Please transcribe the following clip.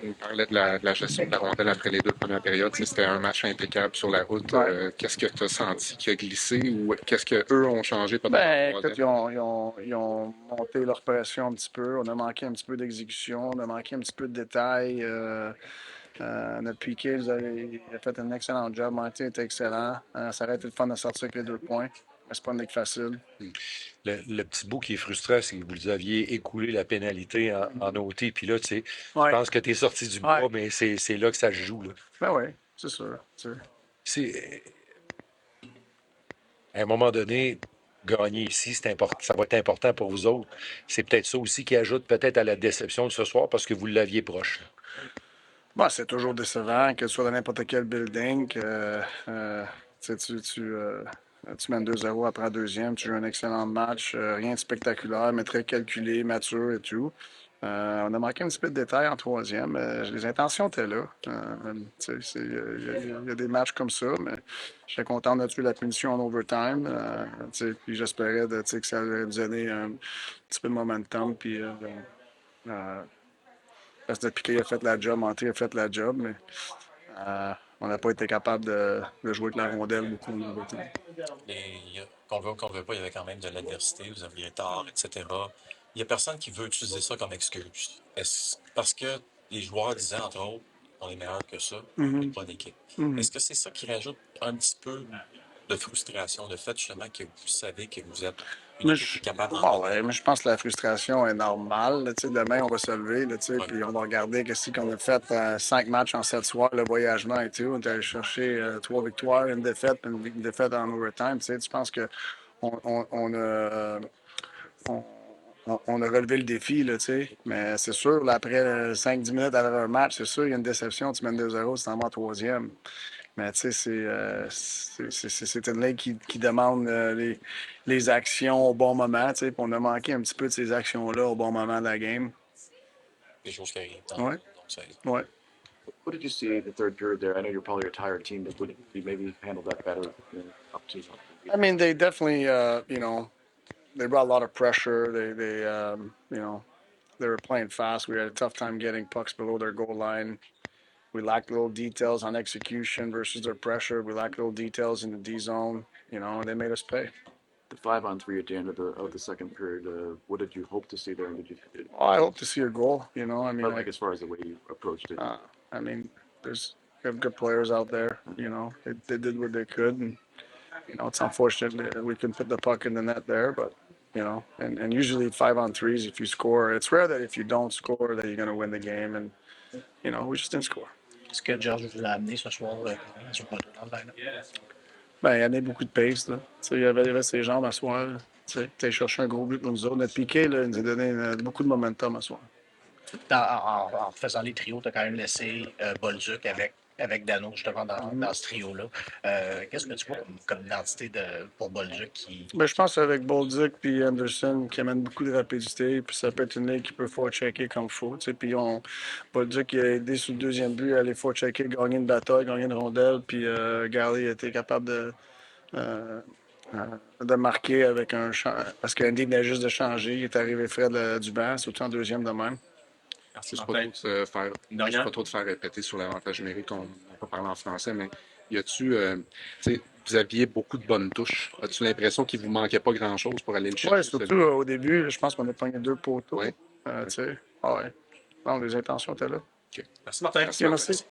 On parlait de la gestion de la rondelle après les deux premières périodes. Tu sais, c'était un match impeccable sur la route. Ouais. Qu'est-ce que tu as senti qui a glissé ou qu'est-ce qu'eux ont changé peut-être en Ben, écoute, troisième? ils ont monté leur pression un petit peu. On a manqué un petit peu d'exécution. On a manqué un petit peu de détails. Notre piqué, il a fait un excellent job. Martin était excellent. Ça aurait été le fun de sortir avec les 2 points. Mais c'est pas une ligue facile. Le petit bout qui est frustrant, c'est que vous aviez écoulé la pénalité en OT. Puis là, tu sais, je Ouais. pense que tu es sorti du Ouais. bois, mais c'est là que ça se joue. Là. Ben oui, c'est sûr. C'est, à un moment donné, gagner ici, c'est important, ça va être important pour vous autres. C'est peut-être ça aussi qui ajoute peut-être à la déception de ce soir parce que vous l'aviez proche. Là. Bon, c'est toujours décevant que ce soit dans n'importe quel building, que tu, sais, tu mènes 2-0 après la deuxième, tu joues un excellent match, rien de spectaculaire, mais très calculé, mature et tout. On a manqué un petit peu de détails en troisième. Les intentions étaient là. Tu sais, il y a des matchs comme ça, mais j'étais content de tuer la punition en overtime. Tu sais, puis j'espérais tu sais, que ça allait nous donner un petit peu de momentum. Puis, euh, parce que Piquet a fait la job, Monté a fait la job, mais on n'a pas été capable de jouer avec la rondelle beaucoup en overtime. Qu'on le veut ou qu'on ne veut pas, il y avait quand même de l'adversité, vous aviez tard, etc. Il n'y a personne qui veut utiliser ça comme excuse. Parce que les joueurs disaient, entre autres, on est meilleur que ça, on est une Mhm. bonne équipe. Mhm. Est-ce que c'est ça qui rajoute un petit peu de frustration, le fait justement que vous savez que vous êtes une Mais équipe qui je, est capable d'en bon, donner? ouais, mais je pense que la frustration est normale. Là, tu sais, demain, on va se lever, là, tu sais, Oui. puis on va regarder qu'est-ce qu'on a fait 5 matchs en 7 soirs, le voyagement et tout. On est allé chercher 3 victoires, une défaite, puis une défaite en overtime. Tu sais, je pense que on a, on, on a relevé le défi, là, tu sais. Mais c'est sûr, là, après 5-10 minutes avant un match, c'est sûr, il y a une déception. Tu mènes 2-0, tu t'en vas en troisième. Mais tu sais, c'est une ligue qui demande les actions au bon moment, tu sais. Puis on a manqué un petit peu de ces actions-là au bon moment de la game. Des choses qui arrivent dans le Ouais, monde. Donc, ouais. What did you see the third period there? I know you're probably a tired team, but would you maybe handle that better up to? I mean, they definitely, they brought a lot of pressure. They were playing fast. We had a tough time getting pucks below their goal line. We lacked little details on execution versus their pressure. We lacked little details in the D zone, and they made us pay. The 5-on-3 at the end of the second period. What did you hope to see there? And did you? Well, I hope to see a goal. I mean, But like as far as the way you approached it. I mean, we have good players out there. They did what they could, and it's unfortunate that we couldn't put the puck in the net there, but. And usually 5-on-3s, if you score, it's rare that if you don't score that you're going to win the game, and we just didn't score. Est-ce que George vous a amené ce soir sur le dans le line-up? Ben, il y en a beaucoup de pace, là. Tu sais, il avait ses jambes à soir. Tu sais, t'as cherché un gros but pour nous autres. Notre piqué, là, il nous a donné beaucoup de momentum à soir. En faisant les trios, tu as quand même laissé Bolduc avec Dano, justement, dans ce trio-là. Qu'est-ce que tu vois comme identité pour Bolduc qui. Ben, je pense avec Bolduc puis Anderson qui amènent beaucoup de rapidité, puis ça peut être une ligue qui peut forechecker comme il faut. Tu sais, puis Bolduc il a aidé sur le deuxième but à aller forechecker, gagner une bataille, gagner une rondelle, puis Gary a été capable de marquer avec parce qu'Andy venait juste de changer. Il est arrivé frais du banc, surtout en deuxième de même. Merci, pas trop de faire répéter sur l'avantage numérique, on n'a pas parlé en français, mais y a-tu, tu sais, vous aviez beaucoup de bonnes touches. As-tu l'impression qu'il vous manquait pas grand-chose pour aller le chercher? Oui, surtout au début, je pense qu'on a pogné 2 poteaux. Ouais. Tu sais, ouais. Non, les intentions étaient là. Merci, Martin. Merci.